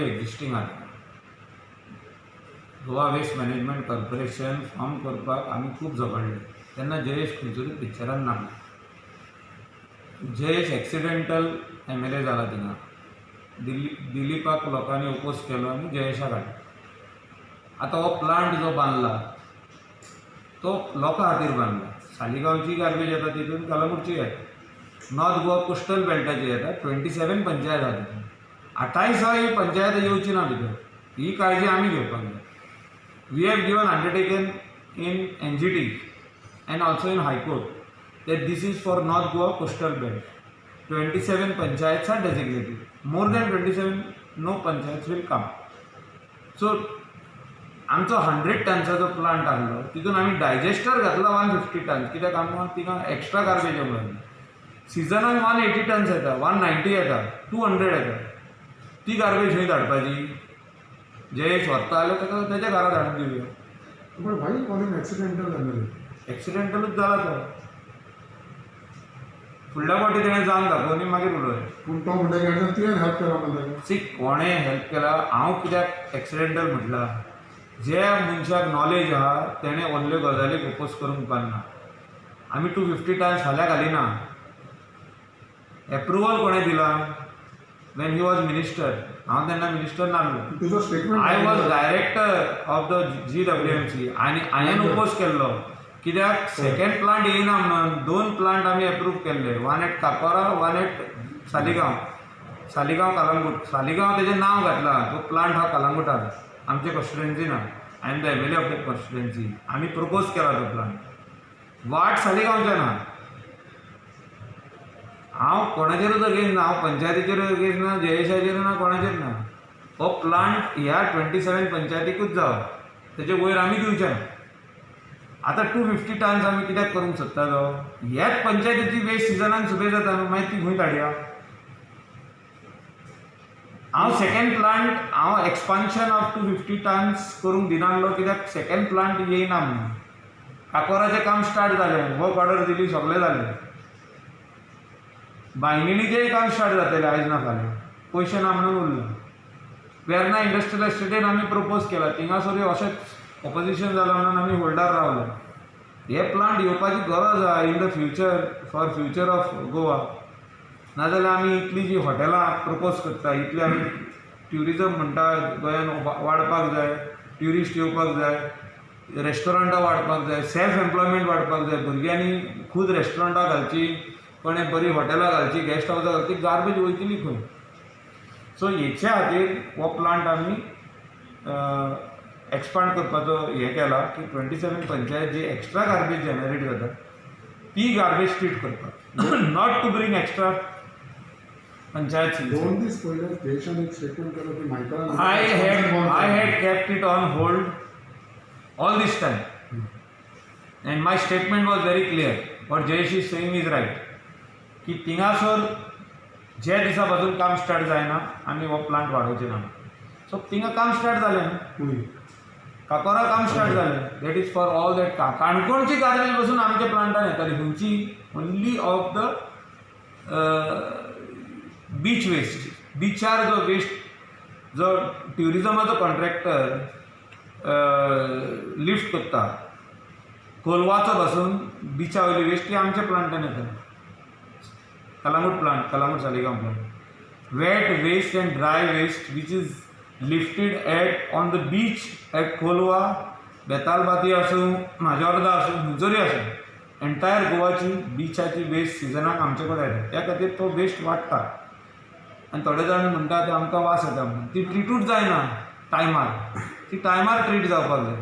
Existing आसा. Goa waste management corporation form करपाक आमी खूब झगडले. तेन्ना जयेश खंयतरी पिक्चरान नासलो. जयेश एक्सिडेंटल MLA जाला थिंगा. दिलीपाक लोकांनी ओपोज केलो आनी जयेशाक हाडलो. आतां हो प्लांट जो बांदला तो लोकां खातीर बांदला. सालिगांवची गार्बेज येता तितून कलंगूटची येता. नॉर्थ गोवा कोस्टल बेल्टाची येता. 27 पंचायत आसा तितून. 28 ही पंचायत येवची ना भितर. ही काळजी आमी घेवपाक जाय. We have given undertaken in NGT and also in High Court that this is for North Goa coastal belt. 27 panchayats are designated. More than 27 no panchayats will come. So आमचो 100 टन्साचो प्लांट आहलो तितून आमी डायजेस्टर घातला 150 tonnes. कित्याक आमकां तिका extra garbage येवंक सिजनाक 180 tonnes येता, 190 येता, 200 येता. ती गार्बेज खंय धाडपाची? जयेश व्हरता जाल्यार ताका तेज्या घरा धाडून दिवया. पण भाई कॉलिंग एक्सिडेंटल जालें. एक्सिडेंटलूच जाला तो. फुडल्या फावटी तेणें जावन दाखोवन मागीर उलय. पूण तो म्हणटा की तुवें हेल्प केला म्हणटा. सी कोणें हेल्प केला? हांव कित्याक एक्सिडेंटल म्हटलां? जे मनशाक नॉलेज आहा तेणें व्हडल्यो गजालीक ओपोज करूंक उपकारना. आमी 250 टन्स फाल्यां घालिना. एप्रुवल कोणें दिला? When he was minister. हांव तेन्ना मिनिस्टर नासलो. तुजो statement I was director of the GWMC आनी हांवें ओपोज केल्लो. कित्याक सेकंड प्लांट येयना म्हणून 2 प्लांट आमी एप्रूव केल्ले. वन एट काकोरा, वन एट सालिगांव. सालिगांव कलंगूट. सालिगांव तेजें नांव घातलां. तो प्लांट हा कलंगूटान. आमचे कॉन्स्टिट्युएन्सी ना. I am the MLA of the constituency. आमी प्रपोज केला तो प्लांट. वाट सालिगांवचे ना. हांव कोणाचेरूच अगेन्स्ट ना. हांव पंचायतीचेर अगेन्स्ट ना, जयेशाचेर ना, कोणाचेर ना. हो प्लांट ह्या 27 पंचायतीकूच जावं. तेचे वयर आमी दिवचे ना. आतां 250 टन्स आमी कित्याक करूंक सोदता तो? ह्याच पंचायतीची वेस्ट सिजनाक सुबे जाता न्हू. मागीर ती खंय धाडया? हांव सेकंड प्लांट हांव एक्सपान्शन ऑफ 250 टन्स करूंक दिनासलो. कित्याक सेकंड प्लांट येयना म्हणून. काकोराचें काम स्टार्ट जालें. वर्क ऑर्डर दिली, सगळें जालें. बायणिणीचेंय काम स्टार्ट जातलें आयज ना फाल्यां. पयशे ना म्हणून उरला. वेर्ना इंडस्ट्रियल एस्टेटीन आमी प्रपोज केला. थिंगासरूय अशेंच ऑपोजिशन जालां म्हणून आमी होल्डार रावले. हे प्लांट येवपाची गरज आहा in the future, for future of Goa. नाजाल्यार आमी इतलीं जीं हॉटेलां प्रपोज करता, इतली आमी ट्युरिजम म्हणटा गोंयान वाडपाक जाय, ट्युरिस्ट येवपाक जाय, रेस्टॉरंटां वाडपाक जाय, सेल्फ एम्प्लॉयमेंट वाडपाक जाय. भुरग्यांनी खूद रेस्टॉरंटां घालची, कोणें बरी हॉटेलां घालची, गेस्ट हावसां घालची. गार्बेज वयतली खंय? सो हेच्या खातीर हो प्लांट आमी एक्सपांड करपाचो हें केला की 27 पंचायत जी एक्स्ट्रा गार्बेज जनरेट जाता ती गार्बेज ट्रीट करपाक. Not to bring extra panchayat. 2 दीस पयले देशान एक स्टेटमेंट केलो की Michael I had kept it on hold all this time. And my statement was very clear. What Jayesh is saying is right. की थिंगासर जे दिसा पासून काम स्टार्ट जायना आमी हो प्लांट वाडोवचे ना. सो थिंगा काम स्टार्ट जालें न्हू. काकोरा काम स्टार्ट जालें. That is for all that. काणकोणची गार्बेज पासून आमच्या प्लांटान येताली. खंयची? Only of the beach waste. बिचार जो वेस्ट जो ट्युरिजमाचो कॉन्ट्रॅक्टर लिफ्ट करता, कोलवाचो पासून बिचा वयली वेस्ट ती आमच्या प्लांटान येता. Calangute plant, Calangute Saligao plant. Wet waste and dry waste which is lifted at on the beach at Colva, Betalbatim आसूं, म्हाजोर्दा आसूं, हुजोरी आसूं, एंटायर गोवाची बिचाची वेस्ट सिजनाक आमचे कडेन येता. त्या खातीर तो वेस्ट वाडटा. आनी थोडे जाण म्हणटा ते आमकां वास येता म्हणून. ती ट्रिटूच जायना टायमार. ती टायमार ट्रीट जावपाक जाय.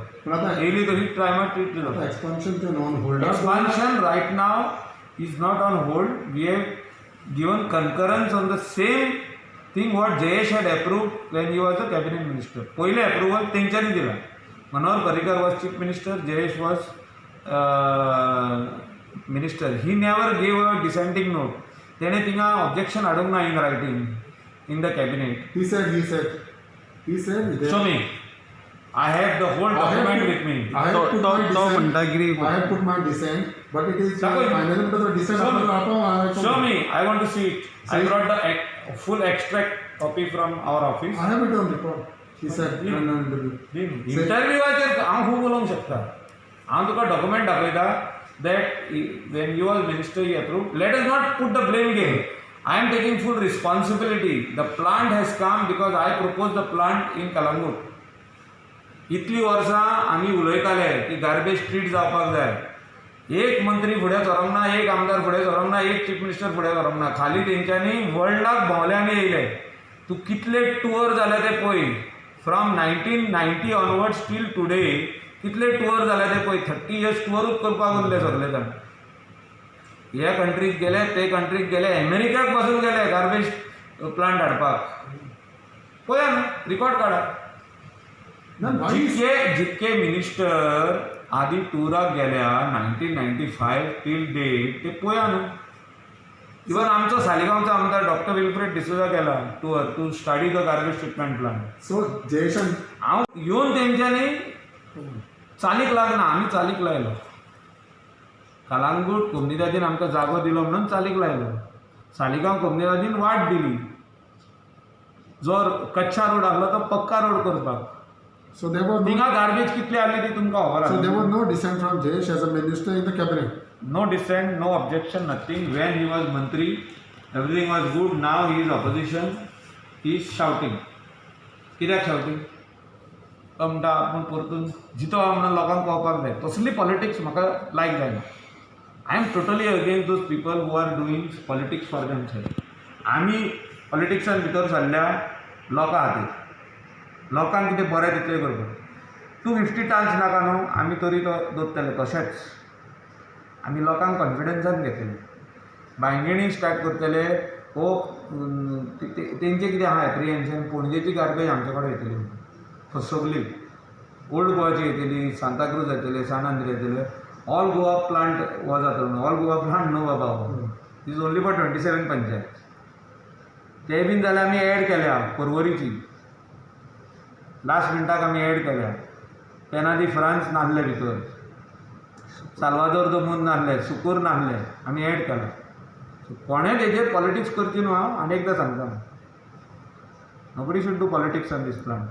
येयली तशी टायमार ट्रीट जावपाक. Expansion right now is not on hold. We have given concurrence on the same thing what Jayesh had approved when he was a cabinet minister. पहिले approval तेंच्यांनी दिला. Manohar Parrikar was chief minister, Jayesh was minister. He never gave a dissenting note. तेणे थिंगा objection हाडूंक ना in writing in the cabinet. He said show me. I have the whole document with me. I have put my dissent, but it is finally because the dissent. Show me. I want to see it. I brought the full extract copy from our office. I have it on record. He said, no, no interview. इंटरव्यूवाचेर हांव खूब उलोवंक शकता. हांव तुका document दाखयता that when you was minister you approved. Let us not put the blame game. I am taking full responsibility. The plant has come because I proposed the plant in Kalangut. इतली वर्सां आमी उलयताले की garbage treat जावपाक जाय. एक मंत्री फुडें सरोंक ना, एक आमदार फुडें सरोंक ना, एक चीफ मिनिस्टर फुडें सरोंक ना. खाली तेंच्यांनी वर्ल्डाक भोंवले आनी येयले. तूं कितले टूर जाले ते पळय. फ्रॉम 1990 ऑनवर्ड्स टील टुडे कितले टूर जाले ते पळय. 30 इयर्स टूरूच करपाक उरले सगळे जाण. ह्या कंट्रीक गेले, ते कंट्रीक गेले, अमेरिकाक पासून गेले गार्बेज प्लांट हाडपाक. पळया न्हू, रिकॉर्ड काडा. जितके मिनिस्टर आधी टुराक गेल्या 1995 टील डेट ते पळया न्हू. इवन आमचो सालिगांवचो आमदार डॉक्टर विल्फ्रेड डिसोजा गेला tour to study the garbage treatment plant. So, Jason, हांव येवन तेंच्यांनी चालीक लागना, आमी चालीक लायलो. कलांगूट कोमुनिदादीन आमकां जागो दिलो म्हणून चालीक लायलो. सालिगांव कोमुनिदादीन वाट दिली. जो कच्चा रोड आसलो तो पक्का रोड करपाक. so there was थिंगा गार्बेज कितली आसली ती तुमकां खबर so there आसा. was no dissent from Jayesh as a minister in the cabinet. No dissent, no objection, nothing. When he was Mantri, everything was good. Now he is opposition. He is shouting. कित्याक shouting? म्हणटा आपूण परतून जितो म्हणून लोकांक कळपाक जाय. तसली पॉलिटिक्स म्हाका लायक जायना. I am totally against those people who are doing politics for themselves. आमी पॉलिटिक्सान भितर सरल्या लोकां खातीर. लोकांक कितें बरें तितलें करपाक. 250 टन्स नाका न्हू, आमी तरी तो दोत्तले तशेंच. आमी लोकांक कॉन्फिडन्सान घेतले. बांयगेणी स्टार्ट करतले. हो तेंचें कितें आहा एप्रिहेन्शन, पणजेची गार्बेज आमचे कडेन येतली सगळी. ओल्ड गोवाची येतली, सांताक्रूज येतले, सान आंद्रे येतले. ऑल गोवा प्लांट हो जातलो न्हू. ऑल गोवा प्लांट न्हू बाबा हो. Is only for 27 panchayat. ते बीन जाल्यार आमी एड केल्या पर्वरीची. लास्ट मिनटाक आमी एड केल्या. पेनादी फ्रांस नासले भितर, साल्वादोर दोमून नासले, सुकूर नासले, आमी एड केला. कोणें तेजेर पॉलिटिक्स करची न्हू. हांव आनी एकदां सांगता, nobody should do politics on this plant.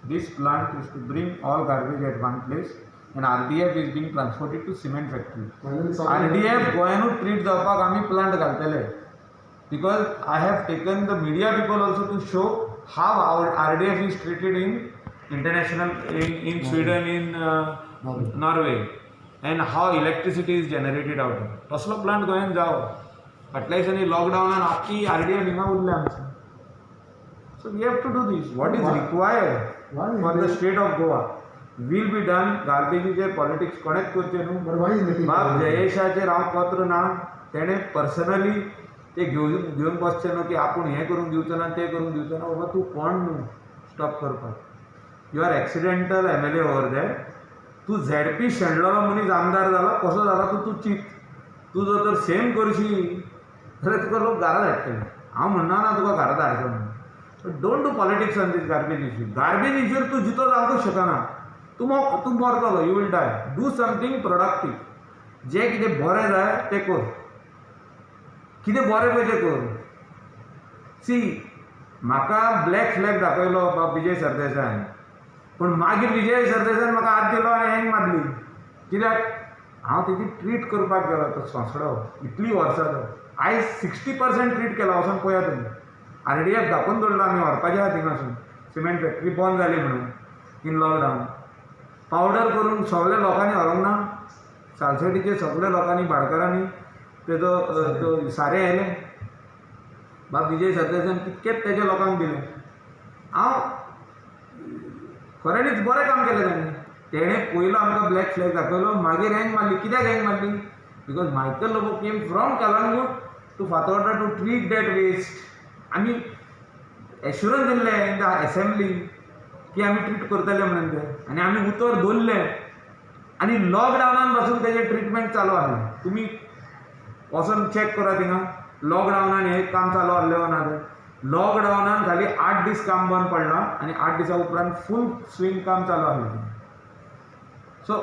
This plant is to bring all garbage at one place and RDF is being transported to cement factory. RDF गोंयांतूच ट्रीट जावपाक आमी प्लांट घालतले. Because I have taken the media people also to show how our RDF is treated in international, in Sweden, in Norway, and how electricity is generated out of. तसलो plant गोंयांत जावो. फाटल्या दिसांनी लॉकडावनान आख्खी RDF हिंगा उरल्या आमची. So we have to do this. What is required for the state of Goa will be done. गार्बेजीचे पॉलिटिक्स कोणेच करचे न्हू. But why is making बाब जयेशाचेर हांव पत्र ना. तेणें पर्सनली ते घेवन बसचें न्हू की आपूण हें करून दिवचो ना, तें करून दिवचो ना. बाबा तूं कोण न्हू स्टॉप करपाक. You are accidental MLA over there. तूं ZP शेणलेलो मनीस आमदार जाला, कसो जाला तूं चिंत. तूं जर तर सेम करशी जाल्यार तुका लोक घरा धाडटले. हांव म्हणना ना तुका घरा धाडचो म्हणून. Don't do politics on this garbage issue. Garbage इश्यूर तूं जितो जावंकूच शकना. तूं मरतलो. You will die. Do something productive. जें कितें बरें जाय तें कर. कितें बरें पळय तें कर. सी, म्हाका ब्लॅक फ्लॅग दाखयलो बाब विजय सरदेसायान, पूण मागीर विजय सरदेसायान म्हाका हात दिलो आनी हँग मारली. कित्याक हांव तेजी ट्रीट करपाक गेलो. तो सोंसडो इतली वर्सां तो आयज 60% ट्रीट केला. वचून पळया तुमी. RDF दाखोवन दवरलो आमी व्हरपाचे आहा थिंगासून. सिमेंट फॅक्टरी बंद जाली म्हणून इन लॉकडावन. पावडर करून सगळे लोकांनी व्हरोंक ना. सालसेटीचे सगळे लोकांनी भाडकारांनी तेजो सारें येयलें. बाब विजय सरदेसायान कितकेच तेजे लोकांक दिलें. हांव खऱ्यांनीच बरें काम केलें तांणी. तेणें पयलो आमकां ब्लॅक फ्लॅग दाखयलो, मागीर हँग मारली. कित्याक हँग मारली? Because Michael Lobo came from Calangute to Fatorda to treat that waste. आमी एश्युरन्स दिल्लें इन द असेंब्ली की आमी ट्रीट करतले म्हणून ते. आनी आमी उतर दवरलें. आनी लॉकडावनान पासून तेजें ट्रिटमेंट चालू आसलें. तुमी वचून चॅक करा थिंगा. लॉकडावनान हें काम चालू आसलें वा ना तें. लॉकडावनान खाली 8 दीस काम बंद पडलां आनी 8 दिसा उपरांत फूल स्विंग काम चालू आसलें. सो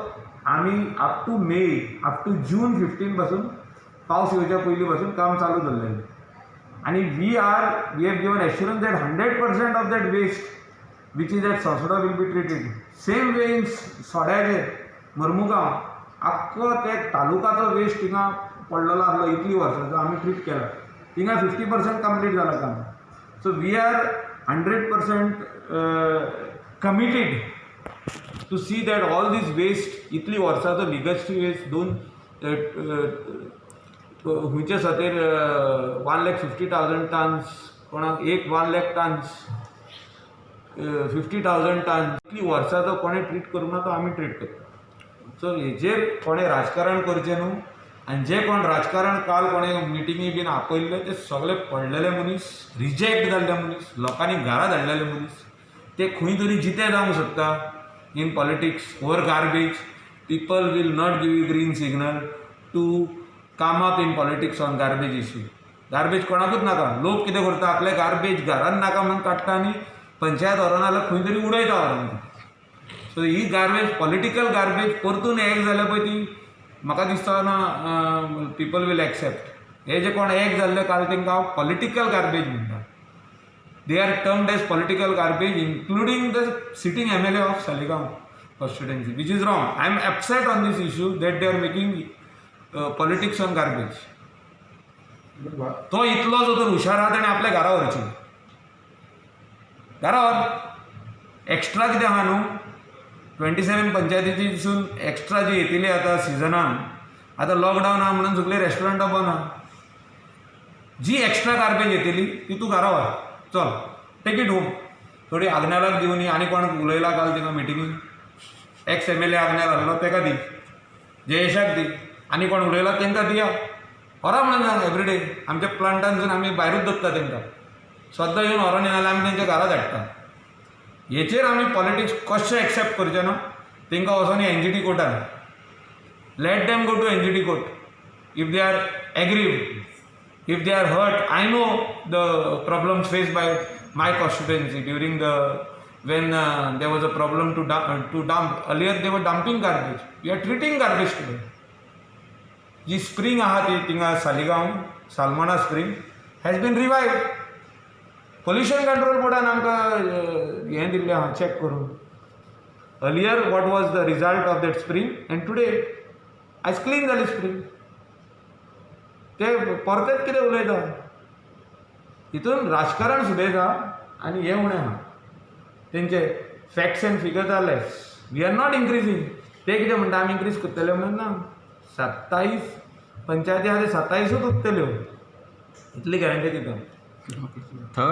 आमी up to May, up to June 15 पासून पावस येवच्या पयलीं पासून काम चालू दवरलेलें. आणि we have given assurance that 100% of that waste which is at Sonsoddo will be treated. Same way in सोड्याचेर मर्मुगांव आख्खो ते तालुकाचो वेस्ट थिंगा पडलेलो आसलो इतली वर्सांचो आमी ट्रीट केला. थिंगा 50% कंप्लीट जालां काम. So we are 100% committed to see that all this waste इतली वर्सांचो लिगसी वेस्ट दोन खुंयचे खातीर 1,50,000 टन्स कोणाक 1,00,000 टन्स 50,000 टन्स इतली वर्सांचो कोणें ट्रीट करूं ना तो आमी ट्रीट करता. सो हेजेर कोणें राजकारण करचें न्हू. आनी जे कोण राजकारण काल कोणें मिटिंगी बीन आपयल्ले ते सगळे पडलेले मनीस, रिजेक्ट जाल्ले मनीस, लोकांनी घरा धाडलेले मनीस. ते खंय तरी जिते जावंक शकता in politics over garbage. People will not give you green signal to come up in politics on garbage issue. Garbage कोणाकूच नाका. लोक कितें करता आपले गार्बेज घरान नाका म्हणून काडटा आनी पंचायत व्हरोन जाल्यार खंय तरी उडयता व्हरोन. सो ही गार्बेज पॉलिटिकल गार्बेज परतून एक जाल्यार पळय ती म्हाका दिसता ना पीपल वील एक्सेप्ट. हे जे कोण एक जाल्ले काल तांकां हांव पॉलिटिकल गार्बेज म्हणटा. They are termed as political garbage including the sitting MLA of Saligao constituency which is wrong. I am upset on this issue that they are making politics on garbage. तो इतलो जो तर हुशार आहा ताणें आपल्या घरा व्हरचें. घरा व्हर. एक्स्ट्रा कितें आहा न्हू 27 पंचायतीसून एक्स्ट्रा जी येतली आतां सिजनान. आतां लॉकडावन आहा म्हणून सगळीं रेस्टॉरंटां बंद आहा. जी एक्स्ट्रा गार्बेज येतली ती तूं घरा व्हर. चल टेक इट होम. थोडी आग्नेलाक दिवन आनी कोण उलयला काल थिंगा मिटिंगेक एक्स MLA आग्नेल आहलो ताका दी, जयेशाक दी, आनी कोण उलयला तांकां दिया. व्हरा म्हणून सांग एवरीडे. आमच्या प्लांटांसून आमी भायरूच दवरता तांकां. सद्दां येवन व्हरोन येनाल्यार आमी तांच्या घरा धाडटा. हेचेर आमी पॉलिटिक्स कशें एक्सेप्ट करचें ना. तांकां वचोन NGT कोर्टान let them go to NGT court if they are agreed. If they are hurt, I know the problems faced by my constituency during when there was a problem to dump. Earlier they were dumping garbage. We are treating garbage today. जी spring आहा ती थिंगा Saligao सालमाना spring has been revived. Pollution Control Boardan आमकां हें दिल्लें आहा check करून. Earlier what was the result of that spring and today as clean जाली spring. ते परतेच कितें उलयता. हितून राजकारण सुदैता आनी हें उणें आहा. तेंचे facts and figures are less. We are not increasing. ते कितें म्हणटा आमी इन्क्रीज करतले म्हणून ना. 27 पंचायती आहा ते 27च उरतल्यो इतली गॅरंटी दिता.